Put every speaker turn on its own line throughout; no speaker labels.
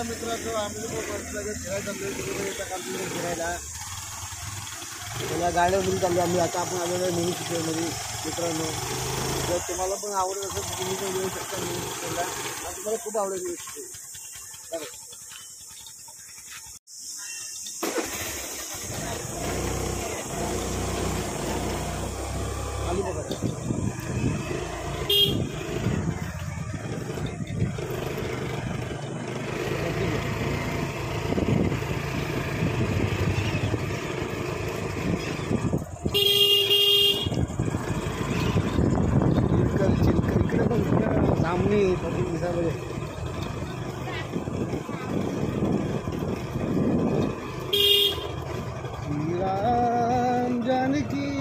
मित्रांनो आम्ही फिरायला त्याला गाड्यावरून चाललो आम्ही. आता आपण आलेलो आहे मिनी चित्रमध्ये. मित्रांनो जर तुम्हाला पण आवडत असेल तर तुम्ही पण येऊ शकता मिनी चित्रला. आणि तुम्हाला खूप आवडेल मिनी चित्र. आली बघा सामने राम जानकी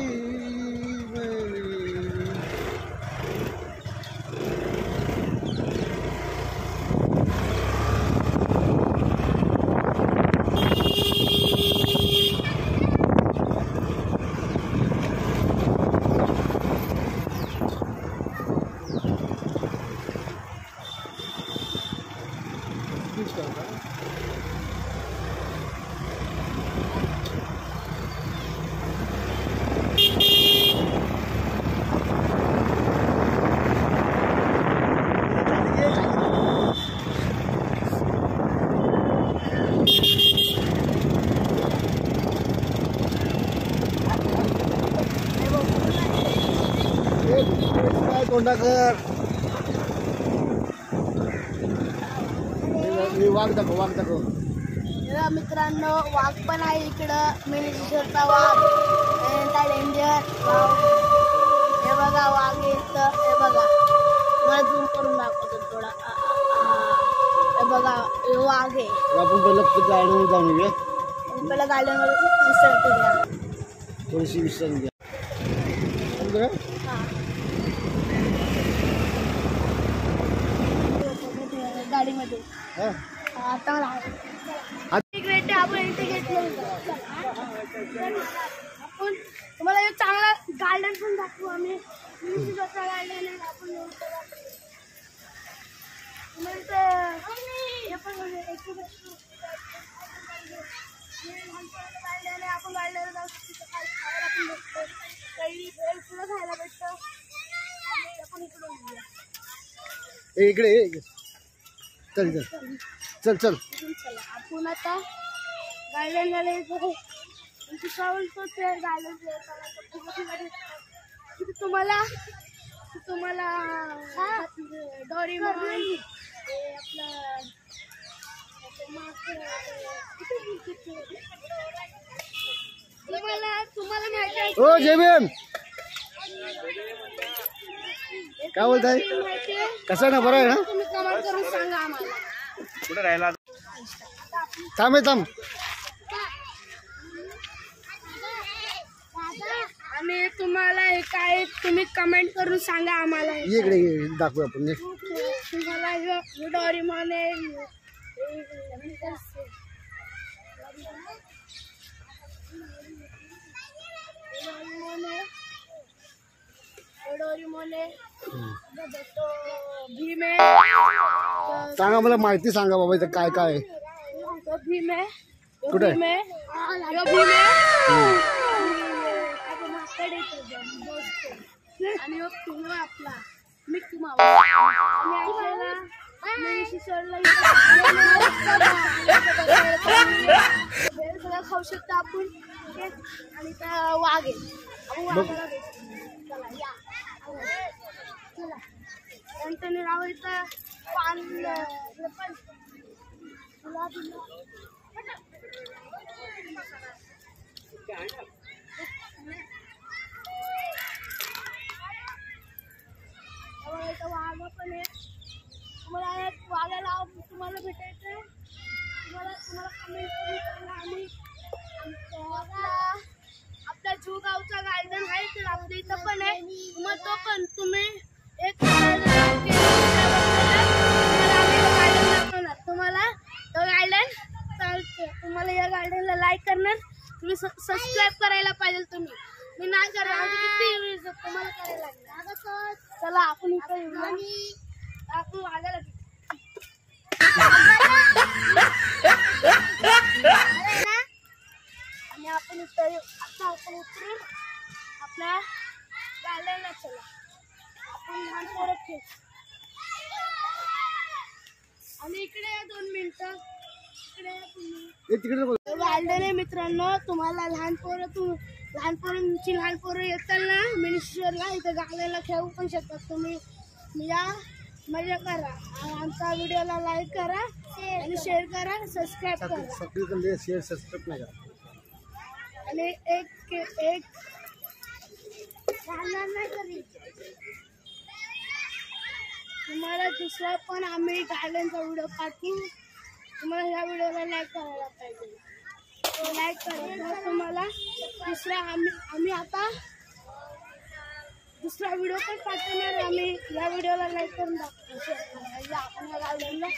कोंडाकर वाघ दाखव.
मित्रांनो वाघ पण आहे इकडं. मिनीचा वाघ डेंजर. हे बघा वाघ येत. हे बघा मला झूम करून दाखवतो थोडा. हे बघा हे वाघ आहे.
आपण पहिलं गार्डनवर जाऊन येऊया.
पहिलं गार्डनवर विसरतो घ्या.
थोडीशी विश्रांती घ्या.
गाडीमध्ये आता आपण एंट्री घेतली. आपण तुम्हाला एक चांगला गार्डन पण दाखवू आम्ही. गार्डन आहे आपण आपण गार्डनला जाऊ शकतो. खायला पण भेटतो. काही भेळ सुद्धा खायला भेटतं. आपण
इकडे चल चल चल चल.
आपण आता गार्डनला येतो. गार्डन तुम्हाला डोरेमॉन तुम्हाला माहिती आहे.
ओ जेबीएम काय बोलताय? कसं ना बरं आहे ना?
तुम्ही कमेंट करून सांगा आम्हाला.
कुठे राहिला? थांब
आम्ही तुम्हाला काय तुम्ही कमेंट करून सांगा आम्हाला.
इकडे दाखवू आपण.
तुम्हाला डोरेमॉन आहे. भीम आहे.
सांगा मला माहिती सांगा बाबा इथं काय काय.
भीम आहे.
कुठे
भीम आहे. आणि आपला मिक्की माऊस. खाऊ शकतो आपण. आणि त्या वाघ आहे. एंटनी रावळीचं पान पण वाघ पण आहे. तुम्हाला वाघाला तुम्हाला भेटायचं. तुम्हाला कमेंट करून सांगा. आम्ही आपल्या जुगावचा गार्डन आहे तर आपल्या इथं पण आहे. मग तो पण तुम्ही एक तुम्हाला तो गार्डन चालतं. तुम्हाला या गार्डनला लाईक करणार. तुम्ही सबस्क्राईब करायला पाहिजे. तुम्ही मी नाही करणार तुम्हाला करायला लागणार. चला आपण इकडे येऊया. आपण वाजायला आणि आपण इथे आता आपण उतरून आपल्या गाड्याला चला. आपण लहान पोरं खेळ आणि इकडे 2 मिनिटं इकडे गार्डन आहे मित्रांनो. तुम्हाला लहान पोरं येतात ना मिनिस्टरला इथं गाड्याला खेळू पण शकतात तुम्ही. या मजा करा. आमचा व्हिडिओला लाईक करा आणि शेअर करा, सबस्क्राईब करा.
शेअर सबस्क्राईब नाही करा
आणि एक नाही करी. तुम्हाला दुसरा पण आम्ही गार्डनचा व्हिडिओ पाठवू. तुम्हाला ह्या व्हिडिओला लाईक करायला पाहिजे. लाईक करा. तुम्हाला दुसरा आम्ही आता दुसरा व्हिडिओ पण पाठवणार. आम्ही या व्हिडिओला लाईक करून दाखवतो. आपण या गार्डनला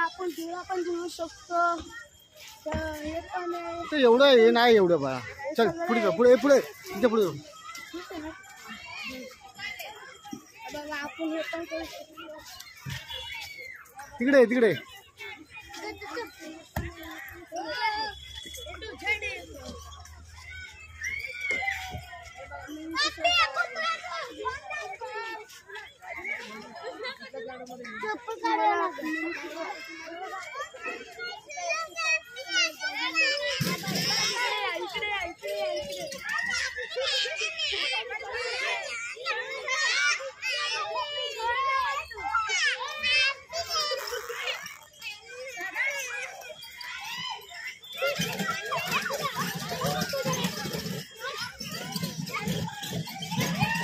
आपण धुळा पण घेऊ शकतो. हे पण
एवढं हे नाही एवढं बा. चल पुढे जा, पुढे पुढे तिथे पुढे जाऊ.
बघा आपण हे पण करू शकतो.
तिकडे तिकडे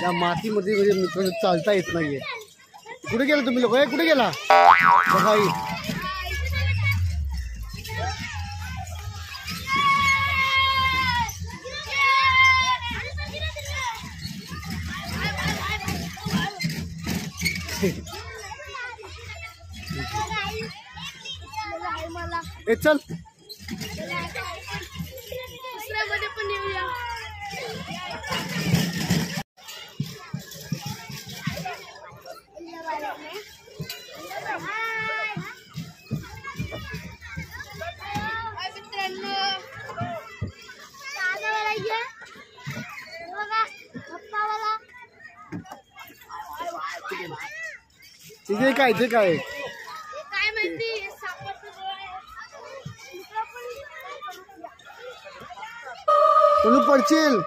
या मातीमध्ये म्हणजे मित्रांनो चालता येत नाहीये. कुठे गेला तुम्ही लोक? कुठे गेला भाई? चल
दुसऱ्यामध्ये पण येऊया.
तिथे काय ते काय
काय माहिती
तुम्ही पडशील.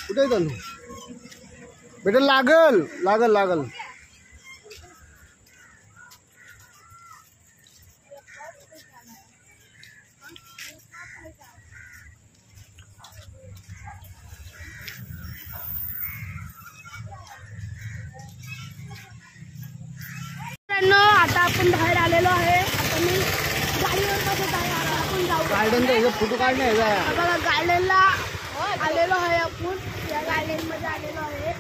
कुठे चालू बेटा? लागल लागल लागल.
आता आपण बाहेर आलेलो आहे. आता मी गाडीवर कसं बाहेर आपण जाऊ.
गार्डन फोटो काढणे
बघा गार्डनला आलेलो आहे आपण. या गार्डन मध्ये आलेलो आहे.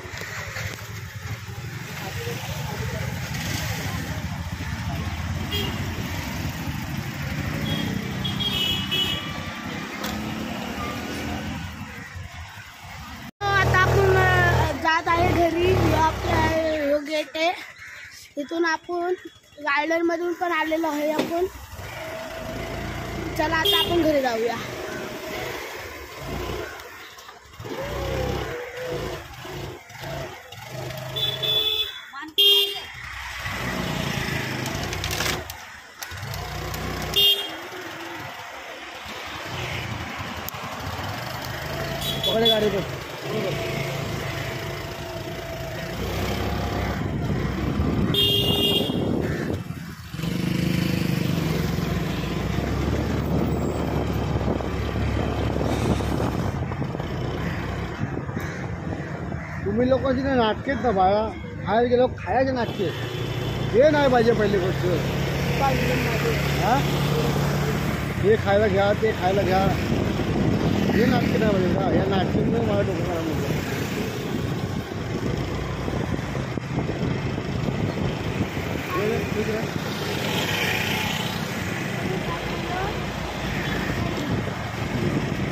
आता आपण जात आहे घरी. आपला गेट आहे. इथून आपण गार्डन मधून पण आलेलो आहे आपण. चला आता आपण घरी जाऊया.
खाली बस बरोबर. तुम्ही लोकांची ना नाटके आहेत ना बाळा. बाहेर गेलो खायचे नाटके हे नाही पाहिजे पहिली गोष्ट. हां हे खायला घ्या ते खायला घ्या हे नाटके नाही पाहिजे का. या नाटकांमुळे मला डोकं खराब होतं. ठीक आहे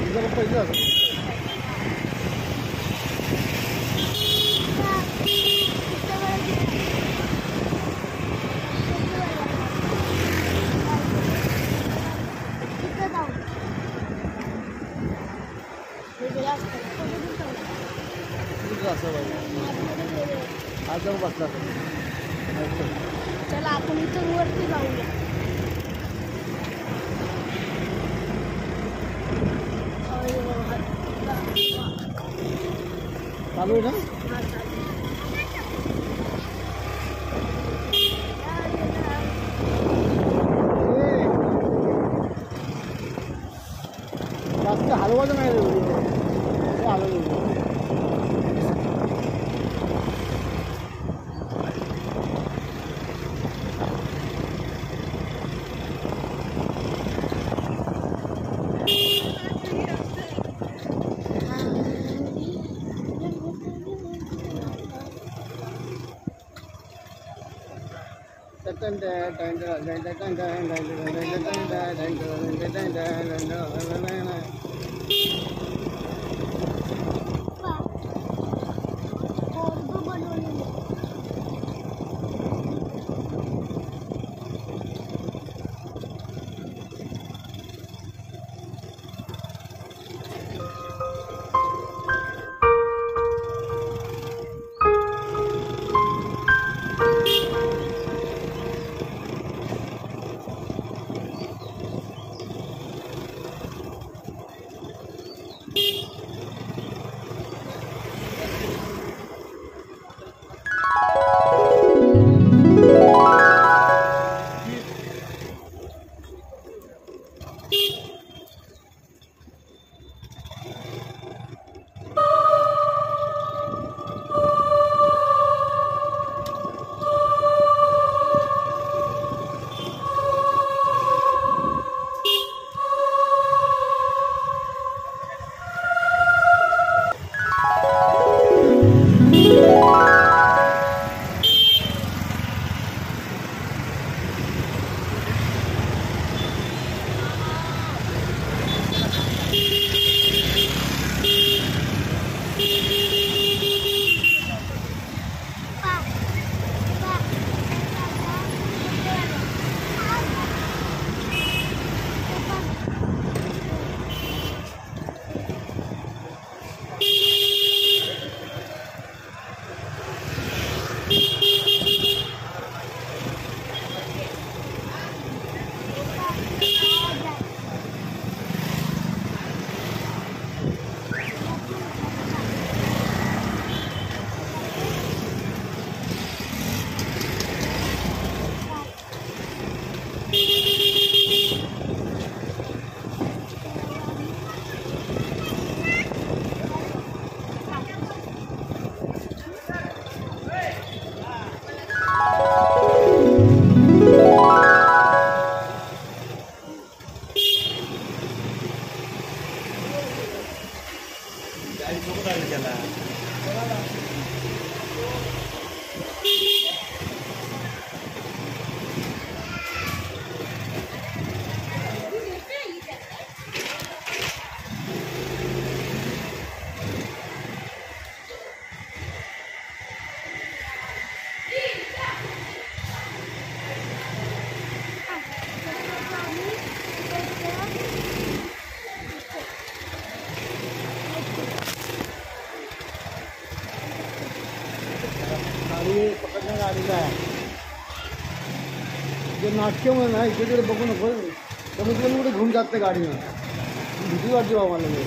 तुझं पैसे असं असं पाहिजे. आज जाऊन बसला
चला आपण इथं वरती जाऊया.
चालू आहे ना. जास्त हलवायचं नाही हलवलं. आलेला आहे. जे नाट्यमय ना इकडे बघू नको कमीत कमी कुठे घेऊन जात नाही गाडीनं. भीती वाटते बाबा मला.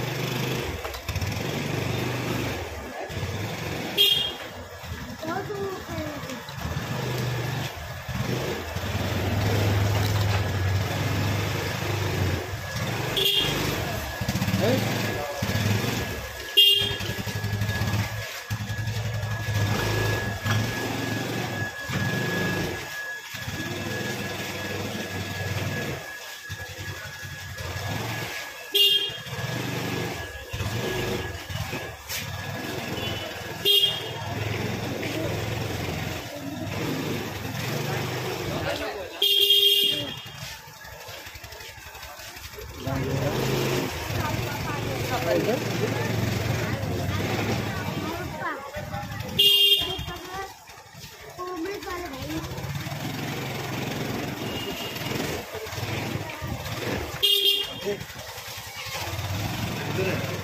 Good.